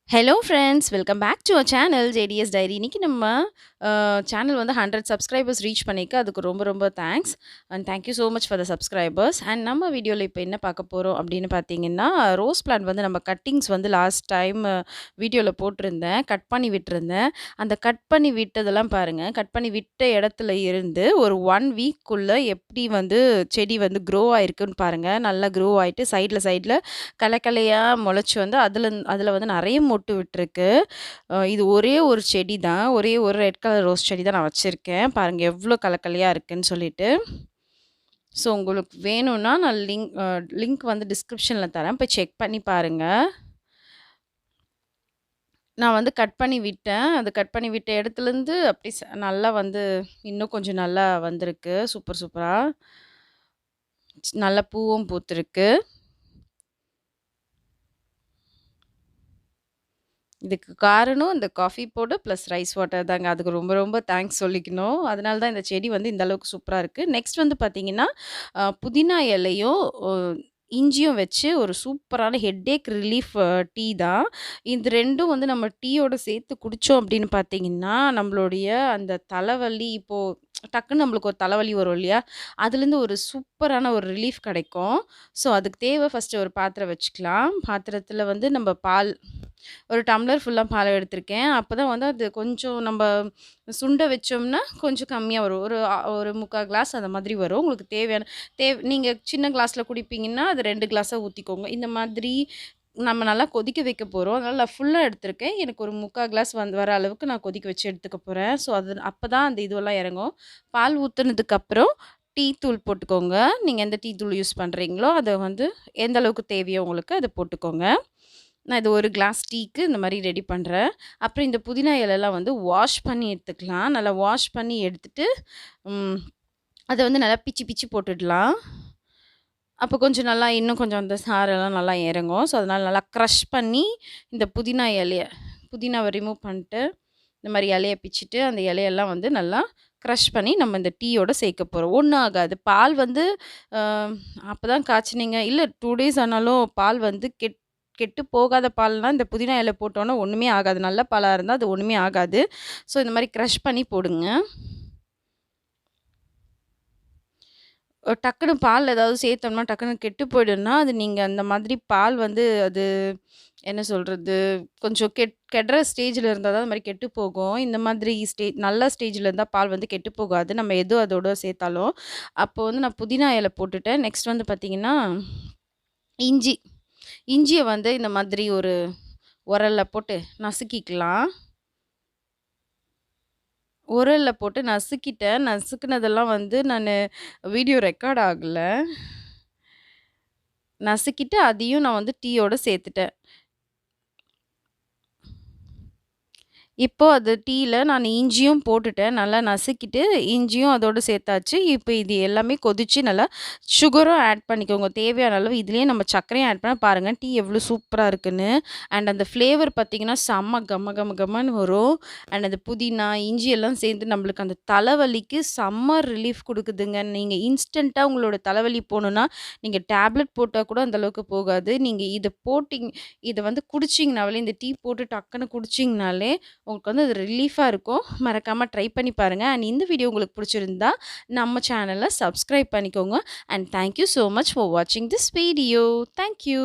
Hello friends! Welcome back to our channel JDS diary. இன்னைக்கு நம்ம channel வந்து 100 subscribers reach பண்ணியிருக்கு. அதுக்கு ரொம்ப ரொம்ப thanks. And thank you so much for the subscribers. And நம்ம வீடியோல இப்போ என்ன பார்க்க போறோம் அப்படின்னு பார்த்தீங்கன்னா, ரோஸ் பிளான்ட் வந்து நம்ம கட்டிங்ஸ் வந்து லாஸ்ட் டைம் வீடியோல போட்டிருந்தேன். கட் பண்ணி விட்டிருந்தேன். அந்த கட் பண்ணி விட்டதெல்லாம் பாருங்க. கட் பண்ணி விட்ட இடத்துல இருந்து ஒரு 1 வீக்குள்ள எப்படி வந்து செடி வந்து க்ரோ ஆயிருக்குன்னு பாருங்க. நல்லா க்ரோ ஆயிட்டு சைட்ல களையா முளைச்சு வந்து அதில வந்து நெறைய மொட்டு விட்டுருக்கு. இது ஒரே ஒரு செடி தான். ஒரே ஒரு ரெட் கலர் ரோஸ் செடி தான் நான் வச்சிருக்கேன். பாருங்க எவ்ளோ களையா இருக்குன்னு சொல்லிட்டு. ஸோ உங்களுக்கு வேணும்னா நான் லிங்க் வந்து டிஸ்கிரிப்ஷன்ல தரேன். போய் செக் பண்ணி பாருங்க. நான் வந்து கட் பண்ணி விட்டேன். அது கட் பண்ணி விட்ட இடத்துலருந்து அப்படி நல்லா வந்து இன்னும் கொஞ்சம் நல்லா வந்திருக்கு. சூப்பரா. நல்ல பூவும் பூத்திருக்கு. இதுக்கு காரணம் இந்த coffee powder plus rice water தாங்க. அதுக்கு ரொம்ப ரொம்ப தேங்க்ஸ் சொல்லிக்கணும். அதனால தான் இந்த செடி வந்து இந்த அளவுக்கு சூப்பரா இருக்கு. நெக்ஸ்ட் வந்து பார்த்தீங்கன்னா, புதினா இலையும், இஞ்சியும் வச்சு ஒரு சூப்பரான ஹெட்டேக் ரிலீஃப் டீ தான். இது 2ம் வந்து நம்ம டீயோட சேர்த்து குடிச்சோம் அப்படின்னு பார்த்தீங்கன்னா, நம்மளுடைய அந்த தலைவலி இப்போ டக்குன்னு நம்மளுக்கு ஒரு தலைவலி வரும் இல்லையா? அதுலேருந்து ஒரு சூப்பரான ஒரு ரிலீஃப் கிடைக்கும். ஸோ அதுக்கு தேவை ஃபர்ஸ்ட்டு ஒரு பாத்திரம் வச்சுக்கலாம். பாத்திரத்தில வந்து நம்ம பால் ஒரு டம்ளர் ஃபுல்லா பால் எடுத்திருக்கேன். அப்பதான் வந்து அது கொஞ்சம் நம்ப சுண்ட வச்சோம்னா, கொஞ்சம் கம்மியா வரும். ஒரு 3/4 கிளாஸ் அந்த மாதிரி வரும். உங்களுக்கு தேவையான நீங்க சின்ன கிளாஸ்ல குடிப்பீங்கன்னா, அது 2 கிளாஸா ஊத்திக்கோங்க. இந்த மாதிரி நம்ம நல்லா கொதிக்க வைக்க போறோம். அதனால நான் ஃபுல்லா எடுத்திருக்கேன். எனக்கு ஒரு 3/4 கிளாஸ் வர அளவுக்கு நான் கொதிக்க வச்சு எடுத்துக்க போறேன். ஸோ, அது அப்பதான் அந்த இதுவெல்லாம் இறங்கும். பால் ஊத்துனதுக்கப்புறம் டீ தூள் போட்டுக்கோங்க. நீங்க எந்த டீ தூள் யூஸ் பண்றீங்களோ, அத வந்து எந்த அளவுக்கு தேவையோ உங்களுக்கு அத போட்டுக்கோங்க. நான் இது 1 கிளாஸ் டீக்கு இந்த மாரி ரெடி பண்றேன். அப்புறம் இந்த புதினா இலைலாம் வந்து வாஷ் பண்ணி எடுத்துக்கலாம். நல்லா வாஷ் பண்ணி எடுத்துட்டு, ம் அத வந்து நல்லா பிச்சு போட்டுடலாம். அப்போ கொஞ்சம் நல்லா இன்னும் கொஞ்சம் அந்த சாரெல்லாம் நல்லா இறங்கும். ஸோ, அதனால நல்லா க்ரஷ் பண்ணி இந்த புதினாவ ரிமூவ் பண்ணிட்டு, இந்த மாரி இலைய பிச்சுட்டு, அந்த இலையெல்லாம் வந்து நல்லா க்ரஷ் பண்ணி நம்ம இந்த டீயோட சேர்க்க போறோம். ஒண்ணும் ஆகாது. பால் வந்து அ அப்பதான் காய்ச்சுனீங்க இல்ல 2 டேஸ் ஆனாலும் பால் வந்து கெட்டு போகாத பால்னா, இந்த புதினா இலை போட்டோனே ஒண்ணுமே ஆகாது. நல்ல பாலா இருந்தா அது ஒண்ணுமே ஆகாது. ஸோ, இந்த மாரி க்ரஷ் பண்ணி போடுங்க. டக்குனு பால் ஏதாவது சேர்த்தோம்னா, டக்குனு கெட்டு போயிடும்னா, அது நீங்க அந்த மாதிரி பால் வந்து அது என்ன சொல்றது? கொஞ்சம் கெட்ற ஸ்டேஜ்ல இருந்தா தான் அது மாரி கெட்டு போகும். இந்த மாதிரி நல்ல ஸ்டேஜ்ல இருந்தா பால் வந்து கெட்டு போகாது. நம்ம எது அதோட சேர்த்தாலும். அப்போ வந்து நான் புதினா இலை போட்டுட்டேன். நெக்ஸ்ட் வந்து பார்த்தீங்கன்னா, இஞ்சி. இஞ்சிய வந்து இந்த மாதிரி ஒரு உரல்ல போட்டு நசுக்கிக்கலாம். உரல்ல போட்டு நசுக்கிட்டேன். நசுக்குனதெல்லாம் வந்து நானு வீடியோ ரெக்கார்ட் ஆகல. நசுக்கிட்டு அதையும் நான் வந்து டீயோட சேர்த்துட்டேன். இப்போ அது டீல நான் இஞ்சியும் போட்டுட்டேன். நல்லா நசுக்கிட்டு, இஞ்சியும் அதோட சேர்த்தாச்சு. இப்போ இது எல்லாமே கொதிச்சு நல்லா சுகரும் ஆட் பண்ணிக்கோங்க. தேவையான அளவு இதுலயே நம்ம சர்க்கரையும் ஆட் பண்ணா பாருங்க, டீ எவ்ளோ சூப்பரா இருக்குன்னு. அண்ட் அந்த ஃப்ளேவர் பார்த்தீங்கன்னா, செம்ம கமன்னு வரும். அண்ட் அந்த புதினா, இஞ்சி எல்லாம் சேர்ந்து நம்மளுக்கு அந்த தலைவலிக்கு செம்ம ரிலீஃப் குடுக்குதுங்க. நீங்க இன்ஸ்டன்ட்டா உங்களோட தலைவலி போணும்னா, நீங்க டேப்லெட் போட்டா கூட அந்த அளவுக்கு போகாது. நீங்க இத வந்து குடிச்சீங்கனாலே, இந்த டீ போட்டு டக்குனு குடிச்சீங்கனாலே உங்களுக்கு வந்து அது ரிலீஃபா இருக்கும். மறக்காம ட்ரை பண்ணி பாருங்க. அண்ட் இந்த வீடியோ உங்களுக்கு பிடிச்சிருந்தா, நம்ம சேனல சப்ஸ்கிரைப் பண்ணிக்கோங்க. And thank you so much for வாட்சிங் திஸ் வீடியோ. Thank you.